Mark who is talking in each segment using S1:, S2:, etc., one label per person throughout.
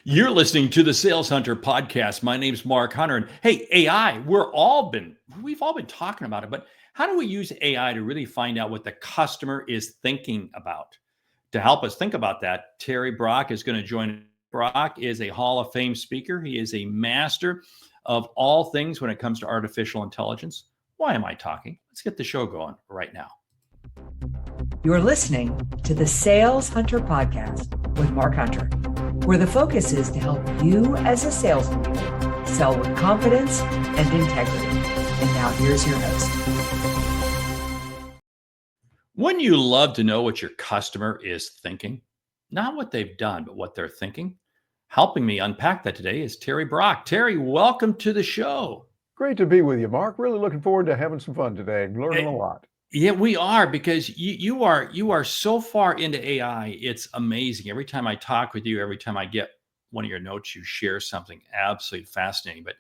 S1: You're listening to the Sales Hunter podcast. My name's Mark Hunter. And hey, AI, we've all been talking about it, but how do we use AI to really find out what the customer is thinking about? To help us think about that, Terry Brock is going to join. Brock is a Hall of Fame speaker. He is a master of all things when it comes to artificial intelligence. Why am I talking? Let's get the show going right now.
S2: You're listening to the Sales Hunter podcast with Mark Hunter, where the focus is to help you as a sales leader sell with confidence and integrity. And now here's your host.
S1: Wouldn't you love to know what your customer is thinking? Not what they've done, but what they're thinking. Helping me unpack that today is Terry Brock. Terry, welcome to the show.
S3: Great to be with you, Mark. Really looking forward to having some fun today and learning a lot.
S1: Yeah, we are, because you are so far into AI. It's amazing. Every time I talk with you, every time I get one of your notes, you share something absolutely fascinating. But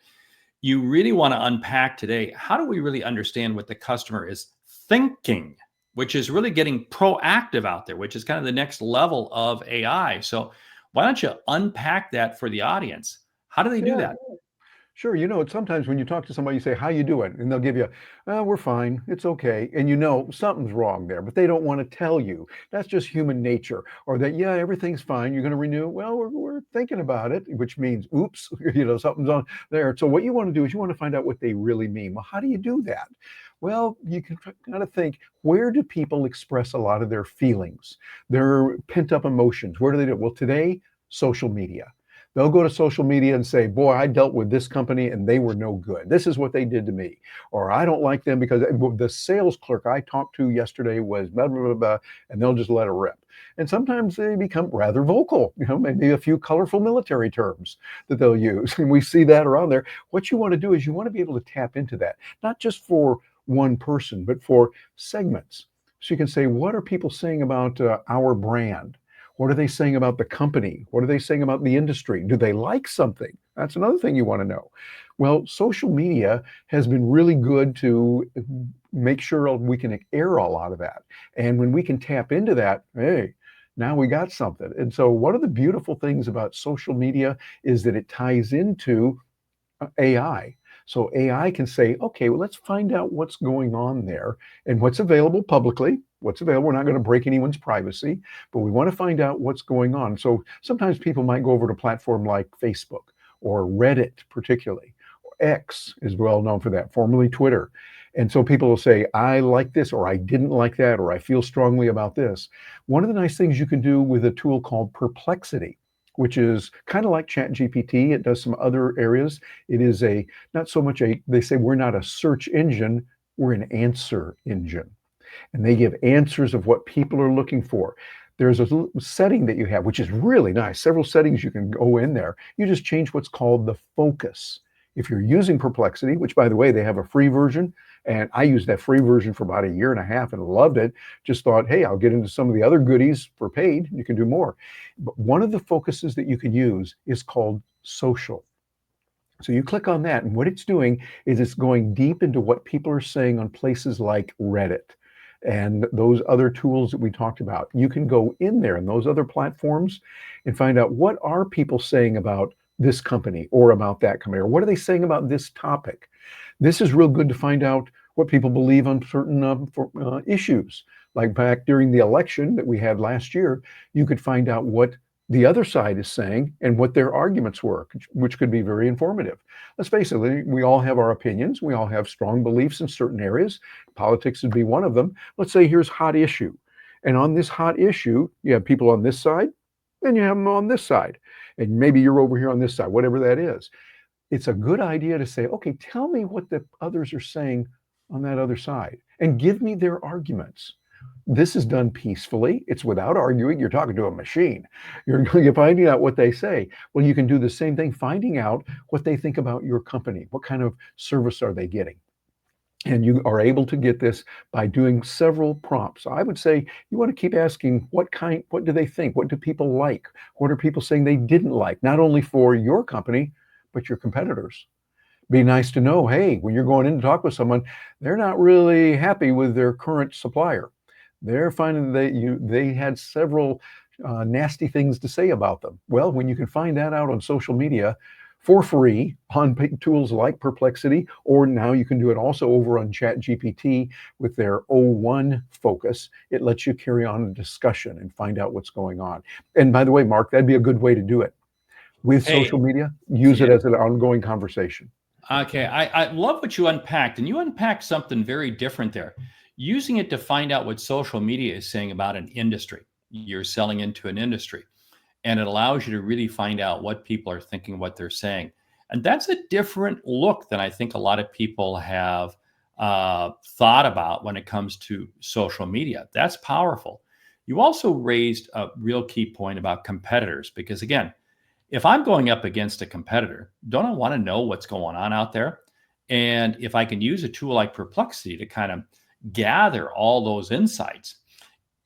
S1: you really want to unpack today, how do we really understand what the customer is thinking, which is really getting proactive out there, which is kind of the next level of AI. So why don't you unpack that for the audience? How do they do that?
S3: Sure. Sometimes when you talk to somebody, you say, how you doing? And they'll give you, we're fine. It's okay. And something's wrong there, but they don't want to tell you. That's just human nature. Or that, yeah, everything's fine. You're going to renew. Well, we're thinking about it, which means, oops, something's on there. So what you want to do is you want to find out what they really mean. Well, how do you do that? Well, you can kind of think, where do people express a lot of their feelings, their pent up emotions? Where do they do it? Well, today, social media. They'll go to social media and say, boy, I dealt with this company and they were no good. This is what they did to me. Or I don't like them because the sales clerk I talked to yesterday was blah, blah, blah, blah, and they'll just let it rip. And sometimes they become rather vocal, maybe a few colorful military terms that they'll use. And we see that around there. What you want to do is you want to be able to tap into that, not just for one person, but for segments. So you can say, what are people saying about our brand? What are they saying about the company? What are they saying about the industry? Do they like something? That's another thing you want to know. Well, social media has been really good to make sure we can air a lot of that. And when we can tap into that, hey, now we got something. And so one of the beautiful things about social media is that it ties into AI. So AI can say, okay, well, let's find out what's going on there and what's available publicly, what's available. We're not going to break anyone's privacy, but we want to find out what's going on. So sometimes people might go over to a platform like Facebook or Reddit, particularly. X is well known for that, formerly Twitter. And so people will say, I like this, or I didn't like that, or I feel strongly about this. One of the nice things you can do with a tool called Perplexity, which is kind of like ChatGPT. It does some other areas. It is not so much they say we're not a search engine, we're an answer engine. And they give answers of what people are looking for. There's a setting that you have, which is really nice. Several settings you can go in there. You just change what's called the focus. If you're using Perplexity, which by the way, they have a free version, and I used that free version for about 1.5 years and loved it. Just thought, hey, I'll get into some of the other goodies for paid. You can do more. But one of the focuses that you can use is called social. So you click on that, and what it's doing is it's going deep into what people are saying on places like Reddit and those other tools that we talked about. You can go in there in those other platforms and find out what are people saying about this company or about that company, or what are they saying about this topic. This is real good to find out what people believe on certain issues. Like back during the election that we had last year, you could find out what the other side is saying and what their arguments were, which could be very informative. Let's face it, we all have our opinions. We all have strong beliefs in certain areas. Politics would be one of them. Let's say here's hot issue. And on this hot issue, you have people on this side, and you have them on this side. And maybe you're over here on this side, whatever that is. It's a good idea to say, okay, tell me what the others are saying on that other side and give me their arguments. This is done peacefully. It's without arguing. You're talking to a machine. You're finding out what they say. Well, you can do the same thing, finding out what they think about your company. What kind of service are they getting? And you are able to get this by doing several prompts. I would say you want to keep asking what do they think? What do people like? What are people saying they didn't like? Not only for your company, but your competitors. Be nice to know, hey, when you're going in to talk with someone, they're not really happy with their current supplier. They're finding that they had several nasty things to say about them? Well, when you can find that out on social media for free on tools like Perplexity, or now you can do it also over on ChatGPT with their O1 focus, it lets you carry on a discussion and find out what's going on. And by the way, Mark, that'd be a good way to do it. With
S1: Hey,
S3: social media, use it
S1: yeah.
S3: as an ongoing conversation.
S1: Okay, I love what you unpacked, and you unpacked something very different there. Using it to find out what social media is saying about an industry. You're selling into an industry, and it allows you to really find out what people are thinking, what they're saying. And that's a different look than I think a lot of people have thought about when it comes to social media. That's powerful. You also raised a real key point about competitors, because again, if I'm going up against a competitor, don't I want to know what's going on out there? And if I can use a tool like Perplexity to kind of gather all those insights,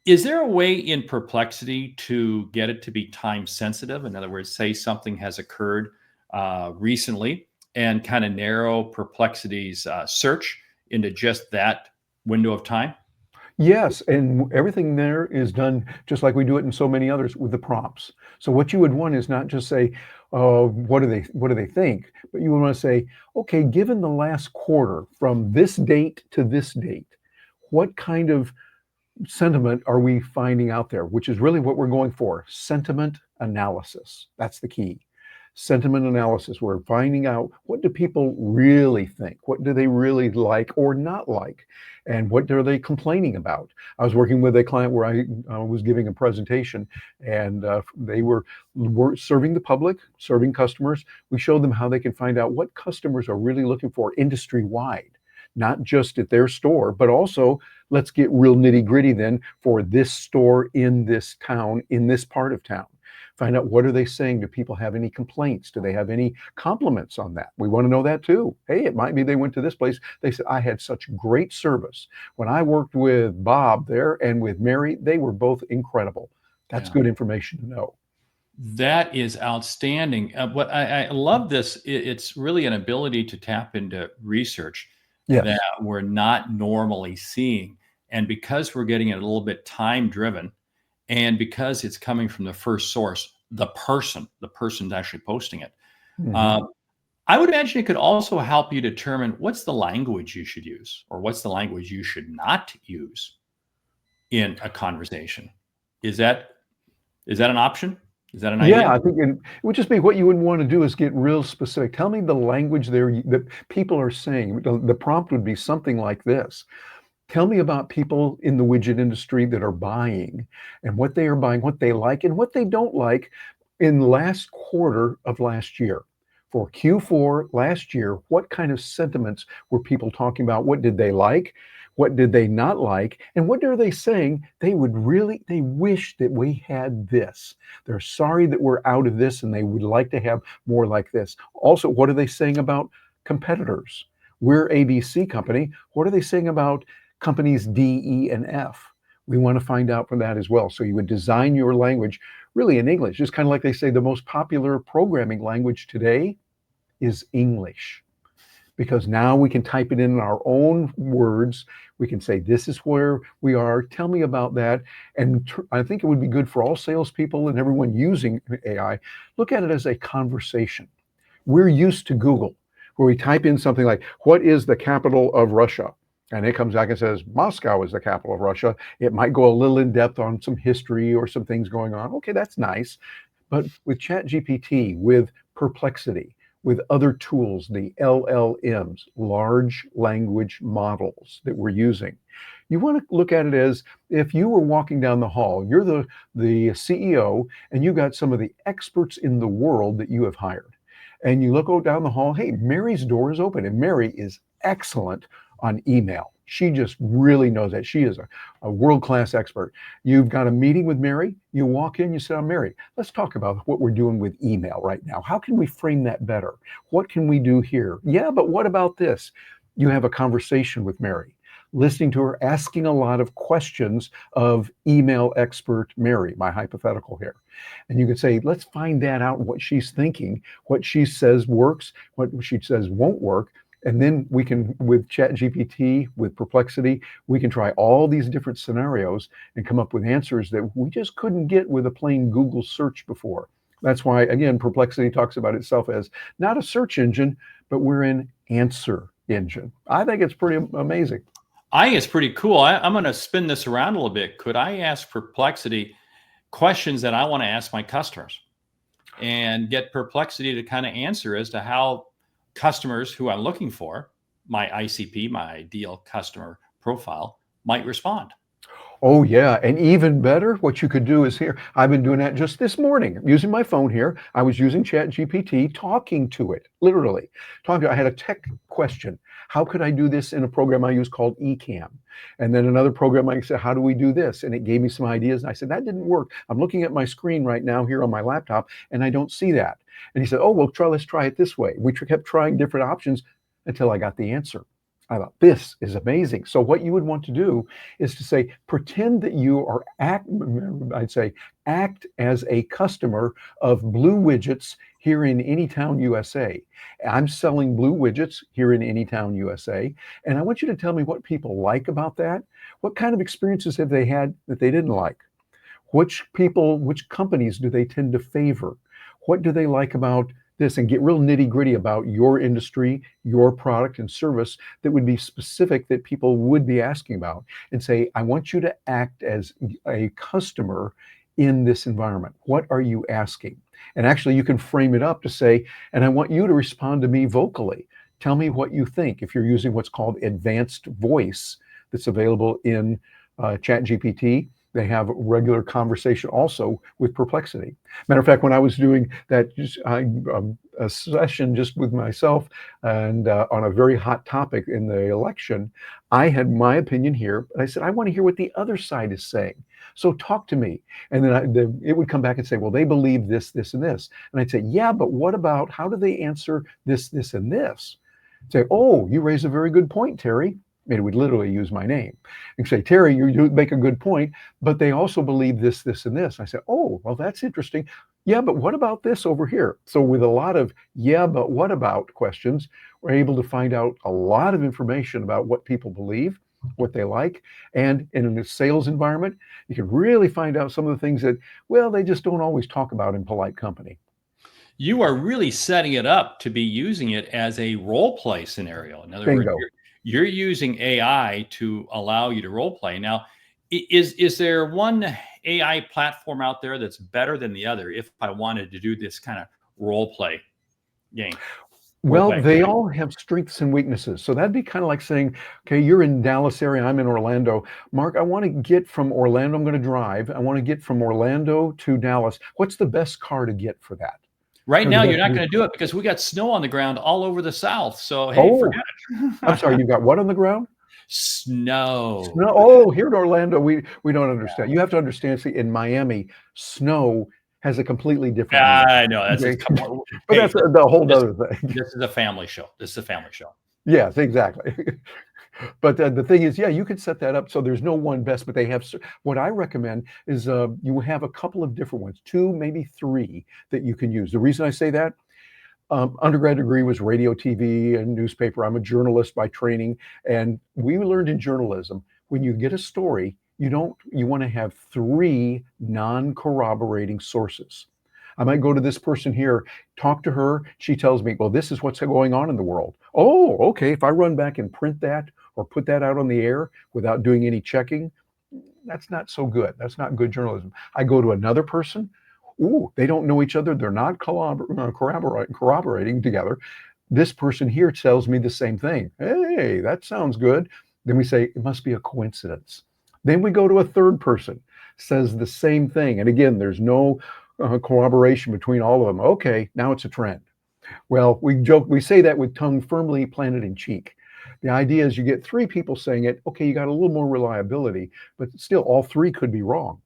S1: is there a way in Perplexity to get it to be time sensitive? In other words, say something has occurred recently and kind of narrow Perplexity's search into just that window of time?
S3: Yes, and everything there is done just like we do it in so many others with the prompts. So what you would want is not just say, what do they think? But you would want to say, okay, given the last quarter from this date to this date, what kind of sentiment are we finding out there? Which is really what we're going for, sentiment analysis. That's the key. Sentiment analysis. We're finding out, what do people really think? What do they really like or not like? And what are they complaining about? I was working with a client where I was giving a presentation, and they were serving the public, serving customers. We showed them how they can find out what customers are really looking for industry wide, not just at their store, but also let's get real nitty gritty then for this store in this town, in this part of town. Find out, what are they saying? Do people have any complaints? Do they have any compliments on that? We want to know that too. Hey, it might be they went to this place. They said, I had such great service. When I worked with Bob there and with Mary, they were both incredible. That's
S1: Yeah.
S3: good information to know.
S1: That is outstanding. What I love this, it's really an ability to tap into research
S3: Yes.
S1: that we're not normally seeing. And because we're getting it a little bit time driven, and because it's coming from the first source, the person's actually posting it.
S3: Mhm.
S1: Uh, I would imagine it could also help you determine what's the language you should use or what's the language you should not use in a conversation. Is that an option? Is that an
S3: Yeah,
S1: idea?
S3: I think it would just be, what you would want to do is get real specific. Tell me the language there that people are saying. The prompt would be something like this. Tell me about people in the widget industry that are buying, and what they are buying, what they like and what they don't like in last quarter of last year. For Q4 last year, what kind of sentiments were people talking about? What did they like? What did they not like? And what are they saying they wish that we had this. They're sorry that we're out of this and they would like to have more like this. Also, what are they saying about competitors? We're ABC company. What are they saying about companies D, E, and F? We want to find out from that as well. So you would design your language really in English. Just kind of like they say, the most popular programming language today is English, because now we can type it in our own words. We can say, this is where we are. Tell me about that. And I think it would be good for all salespeople and everyone using AI. Look at it as a conversation. We're used to Google, where we type in something like, what is the capital of Russia? And it comes back and says, Moscow is the capital of Russia. It might go a little in depth on some history or some things going on. Okay, that's nice. But with ChatGPT, with Perplexity, with other tools, the LLMs, large language models that we're using, you want to look at it as if you were walking down the hall, you're the CEO, and you got some of the experts in the world that you have hired. And you look down the hall, hey, Mary's door is open, and Mary is excellent on email. She just really knows that. She is a world-class expert. You've got a meeting with Mary. You walk in, you say, oh, Mary, let's talk about what we're doing with email right now. How can we frame that better? What can we do here? Yeah, but what about this? You have a conversation with Mary, listening to her, asking a lot of questions of email expert Mary, my hypothetical here. And you could say, let's find that out, what she's thinking, what she says works, what she says won't work. And then we can, with ChatGPT, with Perplexity, we can try all these different scenarios and come up with answers that we just couldn't get with a plain Google search before. That's why, again, Perplexity talks about itself as not a search engine, but we're an answer engine. I think it's pretty amazing.
S1: I think it's pretty cool. I'm going to spin this around a little bit. Could I ask Perplexity questions that I want to ask my customers and get Perplexity to kind of answer as to how customers who I'm looking for, my ICP, my ideal customer profile, might respond?
S3: Oh, yeah. And even better, what you could do is here, I've been doing that just this morning using my phone here. I was using ChatGPT, talking to it, literally. Talking to it. I had a tech question. How could I do this in a program I use called Ecamm? And then another program I said, how do we do this? And it gave me some ideas. And I said, that didn't work. I'm looking at my screen right now here on my laptop, and I don't see that. And he said, oh, well, let's try it this way. We kept trying different options until I got the answer. I thought, this is amazing. So what you would want to do is to say, pretend that you are act as a customer of Blue Widgets here in Anytown, USA. I'm selling Blue Widgets here in Anytown, USA. And I want you to tell me what people like about that. What kind of experiences have they had that they didn't like? Which companies do they tend to favor? What do they like about this? And get real nitty gritty about your industry, your product and service that would be specific that people would be asking about, and say, I want you to act as a customer in this environment. What are you asking? And actually you can frame it up to say, and I want you to respond to me vocally. Tell me what you think. If you're using what's called advanced voice that's available in ChatGPT, they have regular conversation also with Perplexity. Matter of fact, when I was doing that a session just with myself and on a very hot topic in the election, I had my opinion here. And I said, I want to hear what the other side is saying. So talk to me. And then it would come back and say, well, they believe this, this, and this. And I'd say, yeah, but what about, how do they answer this, this, and this? I'd say, oh, you raise a very good point, Terry. And it would literally use my name and say, Terry, you make a good point, but they also believe this, this, and this. I said, oh, well, that's interesting. Yeah, but what about this over here? So with a lot of yeah, but what about questions, we're able to find out a lot of information about what people believe, what they like. And in a sales environment, you can really find out some of the things that, well, they just don't always talk about in polite company.
S1: You are really setting it up to be using it as a role play scenario. In other words,
S3: Bingo.
S1: you're using AI to allow you to role play. Now, is there one AI platform out there that's better than the other if I wanted to do this kind of role play game?
S3: Well, they all have strengths and weaknesses. So that'd be kind of like saying, okay, you're in Dallas area, I'm in Orlando. Mark, I want to get from Orlando, I'm going to drive. I want to get from Orlando to Dallas. What's the best car to get for that?
S1: Right now, you're not going to do it because we got snow on the ground all over the South. So, hey, forget it.
S3: I'm sorry, you got what on the ground?
S1: Snow.
S3: Snow. Oh, here in Orlando, we don't understand. Yeah. You have to understand, see, in Miami, snow has a completely different meaning.
S1: I know. That's
S3: but that's a whole other thing.
S1: This is a family show. This is a family show.
S3: Yes, exactly. But the thing is, yeah, you can set that up so there's no one best, but they have, what I recommend is you have a couple of different ones, 2, maybe 3 that you can use. The reason I say that, undergrad degree was radio, TV, and newspaper. I'm a journalist by training, and we learned in journalism, when you get a story, you want to have 3 non-corroborating sources. I might go to this person here, talk to her. She tells me, well, this is what's going on in the world. Oh, okay. If I run back and print that or put that out on the air without doing any checking, that's not so good. That's not good journalism. I go to another person. Ooh, they don't know each other. They're not corroborating together. This person here tells me the same thing. Hey, that sounds good. Then we say, it must be a coincidence. Then we go to a third person, says the same thing. And again, there's no corroboration between all of them. Okay, now it's a trend. Well, we say that with tongue firmly planted in cheek. The idea is you get 3 people saying it. Okay, you got a little more reliability, but still all 3 could be wrong.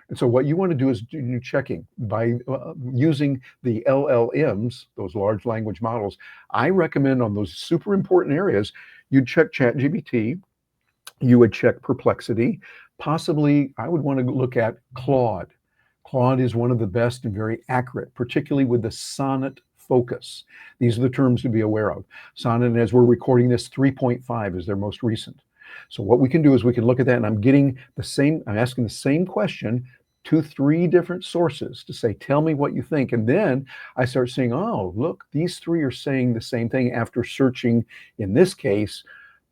S3: And so what you want to do is do checking by using the LLMs, those large language models. I recommend on those super important areas, you'd check ChatGPT, you would check Perplexity, possibly I would want to look at Claude. Claude is one of the best and very accurate, particularly with the sonnet focus. These are the terms to be aware of. Sonnet, as we're recording this, 3.5 is their most recent. So what we can do is we can look at that, and I'm asking the same question to 3 different sources to say, tell me what you think. And then I start saying, oh, look, these 3 are saying the same thing after searching, in this case,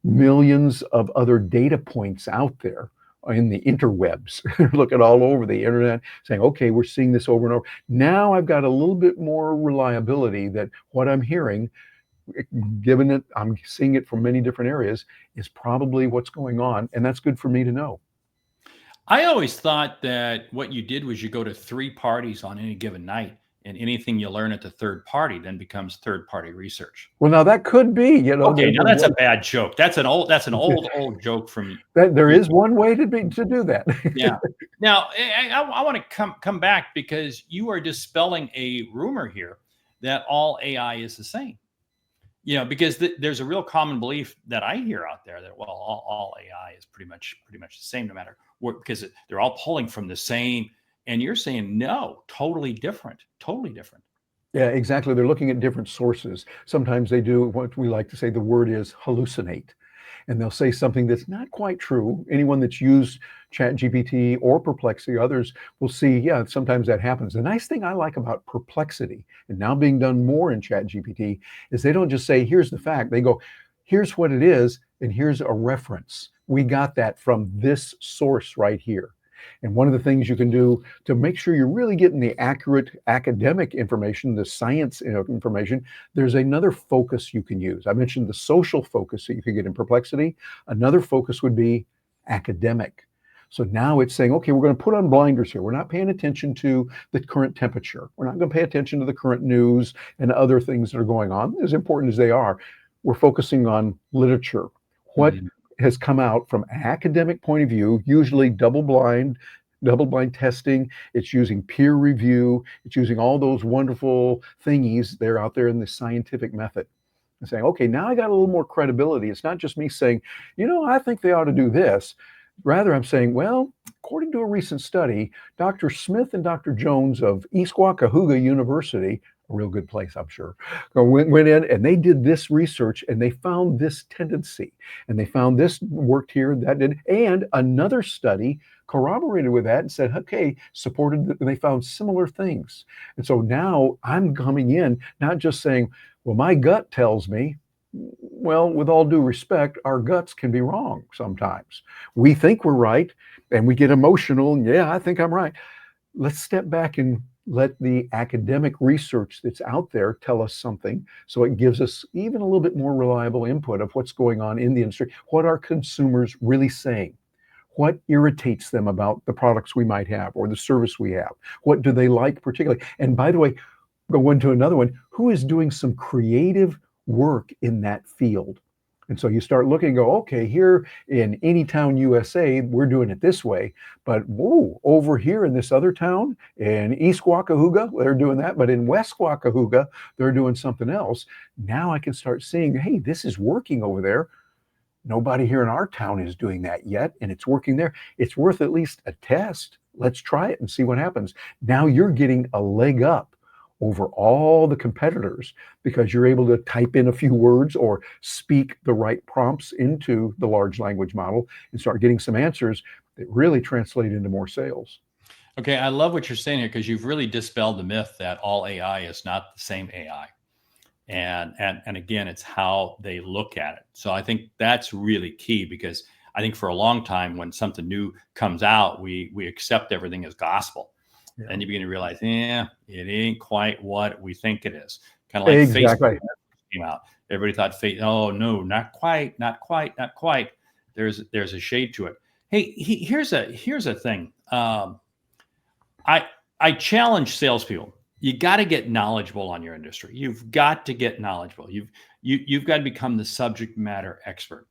S3: millions of other data points out there in the interwebs. Looking all over the internet, saying, okay, we're seeing this over and over. Now I've got a little bit more reliability that what I'm hearing, given that I'm seeing it from many different areas, is probably what's going on. And that's good for me to know.
S1: I always thought that what you did was you go to 3 parties on any given night, and anything you learn at the third party then becomes third party research.
S3: Well, now that could be,
S1: Okay, now that's a bad joke. That's an old joke from
S3: that there
S1: you.
S3: is one way to do that.
S1: Yeah. Now, I want to come back because you are dispelling a rumor here that all AI is the same. Because there's a real common belief that I hear out there that, well, all AI is pretty much the same, no matter what, because they're all pulling from the same. And you're saying no, totally different, totally different.
S3: Yeah, exactly. They're looking at different sources. Sometimes they do what we like to say, the word is hallucinate. And they'll say something that's not quite true. Anyone that's used ChatGPT or Perplexity, others will see, yeah, sometimes that happens. The nice thing I like about Perplexity, and now being done more in ChatGPT, is they don't just say, here's the fact. They go, here's what it is, and here's a reference. We got that from this source right here. And one of the things you can do to make sure you're really getting the accurate academic information, the science information, there's another focus you can use. I mentioned the social focus that you could get in Perplexity. Another focus would be academic. So now it's saying, okay, we're going to put on blinders here. We're not paying attention to the current temperature. We're not going to pay attention to the current news and other things that are going on, as important as they are. We're focusing on literature. What has come out from an academic point of view, usually double-blind testing. It's using peer review. It's using all those wonderful thingies they're out there in the scientific method. And saying, okay, now I got a little more credibility. It's not just me saying, I think they ought to do this. Rather, I'm saying, well, according to a recent study, Dr. Smith and Dr. Jones of East Wakahuga University, a real good place, I'm sure, went in and they did this research and they found this tendency and they found this worked here, that did, and another study corroborated with that and said, okay, supported, and they found similar things. And so now I'm coming in, not just saying, well, my gut tells me. Well, with all due respect, our guts can be wrong sometimes. We think we're right and we get emotional. And yeah, I think I'm right. Let's step back and let the academic research that's out there tell us something, so it gives us even a little bit more reliable input of what's going on in the industry. What are consumers really saying? What irritates them about the products we might have or the service we have? What do they like particularly? And by the way, go into another one. Who is doing some creative work in that field? And so you start looking and go, okay, here in Anytown, USA, we're doing it this way. But whoa, over here in this other town, in East Wakahuga, they're doing that. But in West Wakahuga, they're doing something else. Now I can start seeing, hey, this is working over there. Nobody here in our town is doing that yet, and it's working there. It's worth at least a test. Let's try it and see what happens. Now you're getting a leg up over all the competitors because you're able to type in a few words or speak the right prompts into the large language model and start getting some answers that really translate into more sales.
S1: Okay, I love what you're saying here because you've really dispelled the myth that all AI is not the same AI. And again, it's how they look at it. So I think that's really key because I think for a long time when something new comes out, we accept everything as gospel. Yeah. And you begin to realize, it ain't quite what we think it is. Kind of like Facebook came out. Everybody thought, oh no, not quite. There's a shade to it. Hey, here's a thing. I challenge salespeople. You got to get knowledgeable on your industry. You've got to get knowledgeable. You've got to become the subject matter expert.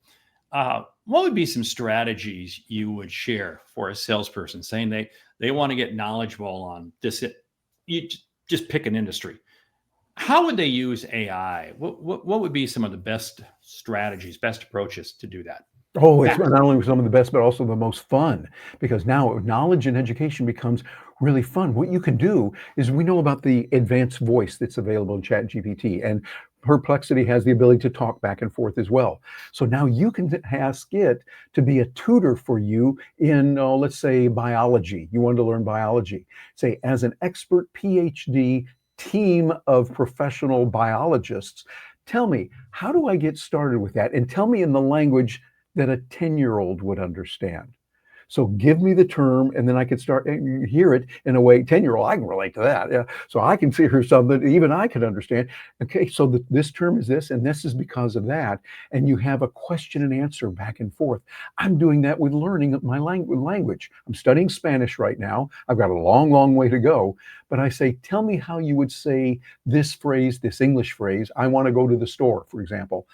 S1: What would be some strategies you would share for a salesperson saying they want to get knowledgeable on this? You just pick an industry. How would they use AI? What would be some of the best strategies, best approaches to do that?
S3: Oh, it's not only some of the best, but also the most fun, because now knowledge and education becomes really fun. What you can do is we know about the advanced voice that's available in ChatGPT, and Perplexity has the ability to talk back and forth as well. So now you can ask it to be a tutor for you in, let's say, biology. You want to learn biology. Say, as an expert PhD team of professional biologists, tell me, how do I get started with that? And tell me in the language that a 10-year-old would understand. So give me the term, and then I can start and hear it in a way. 10-year-old, I can relate to that. Yeah. So I can hear something that even I can understand. Okay, so this term is this, and this is because of that. And you have a question and answer back and forth. I'm doing that with learning my language. I'm studying Spanish right now. I've got a long, long way to go. But I say, tell me how you would say this phrase, this English phrase. I want to go to the store, for example,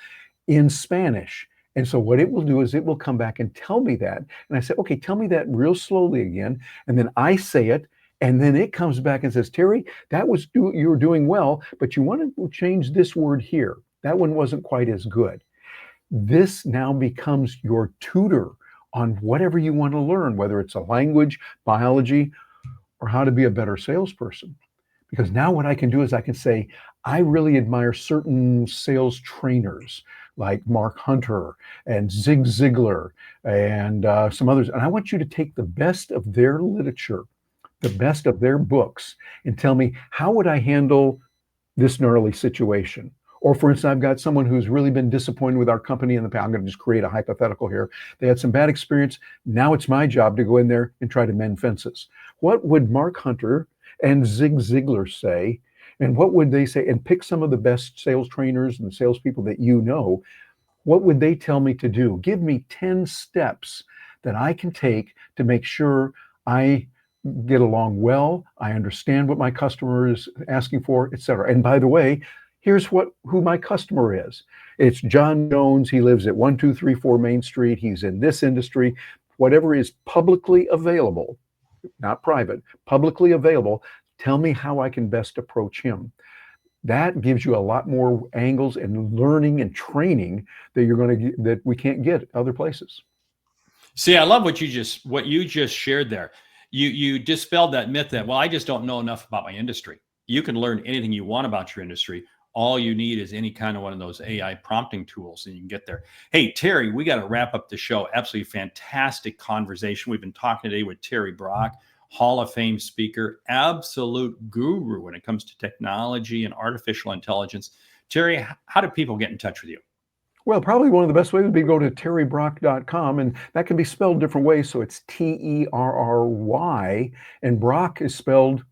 S3: in Spanish. And so what it will do is it will come back and tell me that. And I say, okay, tell me that real slowly again. And then I say it. And then it comes back and says, Terry, you were doing well, but you want to change this word here. That one wasn't quite as good. This now becomes your tutor on whatever you want to learn, whether it's a language, biology, or how to be a better salesperson. Because now what I can do is I can say, I really admire certain sales trainers like Mark Hunter and Zig Ziglar and some others. And I want you to take the best of their literature, the best of their books, and tell me, how would I handle this gnarly situation? Or for instance, I've got someone who's really been disappointed with our company in the past. I'm going to just create a hypothetical here. They had some bad experience. Now it's my job to go in there and try to mend fences. What would Mark Hunter and Zig Ziglar say? And what would they say? And pick some of the best sales trainers and salespeople that you know. What would they tell me to do? Give me 10 steps that I can take to make sure I get along well, I understand what my customer is asking for, etc. And by the way, here's who my customer is. It's John Jones. He lives at 1234 Main Street. He's in this industry. Whatever is publicly available, not private, publicly available, tell me how I can best approach him. That gives you a lot more angles and learning and training that we can't get other places.
S1: See, I love what you just shared there. You dispelled that myth that, well, I just don't know enough about my industry. You can learn anything you want about your industry. All you need is any kind of one of those AI prompting tools, and you can get there. Hey, Terry, we got to wrap up the show. Absolutely fantastic conversation. We've been talking today with Terry Brock, Hall of Fame speaker, absolute guru when it comes to technology and artificial intelligence. Terry, how do people get in touch with you?
S3: Well, probably one of the best ways would be to go to terrybrock.com, and that can be spelled different ways. So it's Terry, and Brock is spelled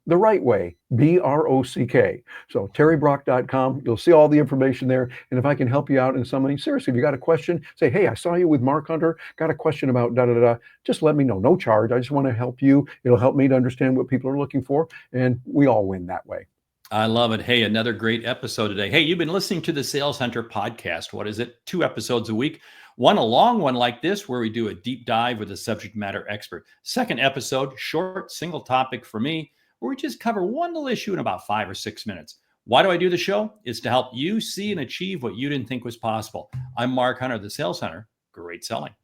S3: the right way, Brock. So terrybrock.com, you'll see all the information there. And if I can help you out in something, seriously, if you got a question, say, hey, I saw you with Mark Hunter, got a question about da-da-da-da, just let me know. No charge. I just want to help you. It'll help me to understand what people are looking for, and we all win that way.
S1: I love it. Hey, another great episode today. Hey, you've been listening to the Sales Hunter podcast. What is it? 2 episodes a week. One, a long one like this, where we do a deep dive with a subject matter expert. Second episode, short, single topic for me, where we just cover one little issue in about 5 or 6 minutes. Why do I do the show? It's to help you see and achieve what you didn't think was possible. I'm Mark Hunter, the Sales Hunter. Great selling.